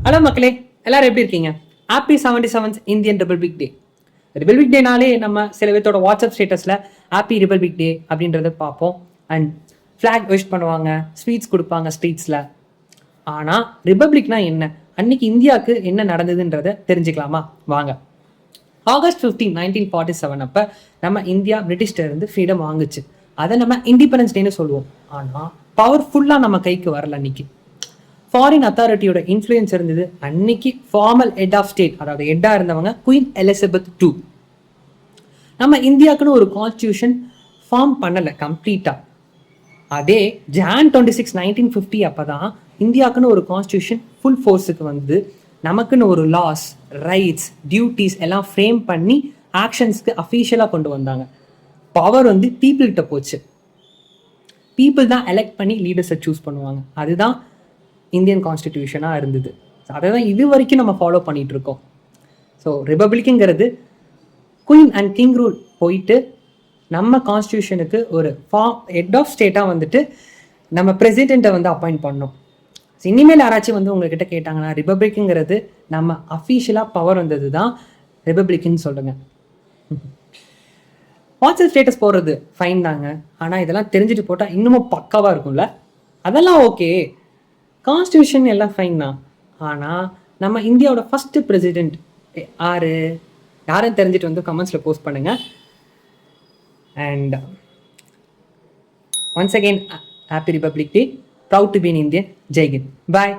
Hello மக்களே, எல்லாரும் எப்படி இருக்கீங்க? ஹாப்பி 77th இந்தியன் ரிபப்ளிக் டே. ரிபப்ளிக் டேனாலே நம்ம சில பேர்த்தோட வாட்ஸ்அப் ஸ்டேட்டஸில் ஹாப்பி ரிபப்ளிக் டே அப்படின்றத பார்ப்போம். அண்ட் ஃப்ளாக் விஷ் பண்ணுவாங்க, ஸ்வீட்ஸ் கொடுப்பாங்க ஸ்ட்ரீட்ஸில். ஆனால் ரிபப்ளிக்னா என்ன, அன்னைக்கு இந்தியாவுக்கு என்ன நடந்ததுன்றதை தெரிஞ்சுக்கலாமா? வாங்க. August 15, 1947 அப்போ நம்ம இந்தியா பிரிட்டிஷ்ட இருந்து ஃப்ரீடம் வாங்குச்சு. அதை நம்ம இண்டிபெண்டன்ஸ் டேன்னு சொல்லுவோம். ஆனால் பவர்ஃபுல்லாக நம்ம கைக்கு வரல. அன்னைக்கு ஃபாரின் அத்தாரிட்டியோட இன்ஃப்ளூயன்ஸ் இருந்தது. அன்னைக்கு ஃபார்மல் ஹெட் ஆஃப் ஸ்டேட், அதாவது ஹெட்டா இருந்தவங்க குயின் எலிசபெத் II. நம்ம இந்தியாவுக்குன்னு ஒரு கான்ஸ்டியூஷன் ஃபார்ம் பண்ணலை கம்ப்ளீட்டா. அதே Jan 26, 1950 அப்பதான் இந்தியாவுக்குன்னு ஒரு கான்ஸ்டியூஷன் ஃபுல் ஃபோர்ஸுக்கு வந்து நமக்குன்னு ஒரு லாஸ், ரைட்ஸ், டியூட்டிஸ் எல்லாம் ஃப்ரேம் பண்ணி ஆக்ஷன்ஸ்க்கு அஃபீஷியலாக கொண்டு வந்தாங்க. பவர் வந்து பீப்புள்கிட்ட போச்சு. பீப்புள் தான் எலெக்ட் பண்ணி லீடர்ஸை சூஸ் பண்ணுவாங்க. அதுதான் இந்தியன் கான்ஸ்டிடியூஷனாக இருந்தது. அதை தான் இது வரைக்கும் நம்ம ஃபாலோ பண்ணிட்டு இருக்கோம். ஸோ ரிபப்ளிக்குங்கிறது குயின் அண்ட் கிங் ரூல் போயிட்டு நம்ம கான்ஸ்டியூஷனுக்கு ஒரு ஹெட் ஆஃப் ஸ்டேட்டாக வந்துட்டு நம்ம பிரசிடெண்ட்டை வந்து அப்பாயிண்ட் பண்ணோம். இனிமேல் யாராச்சும் வந்து உங்ககிட்ட கேட்டாங்கன்னா ரிபப்ளிக்குங்கிறது நம்ம அஃபீஷியலாக பவர் வந்தது தான் ரிபப்ளிக்குன்னு சொல்லுங்க. வாட்ஸ்அப் ஸ்டேட்டஸ் போடுறது ஃபைன் தாங்க, ஆனால் இதெல்லாம் தெரிஞ்சுட்டு போட்டால் இன்னமும் பக்காவாக இருக்கும்ல. அதெல்லாம் ஓகே, கான்ஸ்டியூஷன் எல்லாம் ஃபைன் தான். ஆனால் நம்ம இந்தியாவோட ஃபர்ஸ்ட் பிரசிடெண்ட் யாரும் தெரிஞ்சுட்டு வந்து கமெண்ட்ஸில் போஸ்ட் பண்ணுங்க. And once again happy republic day. Proud to be in Indian. Jai Hind. Bye.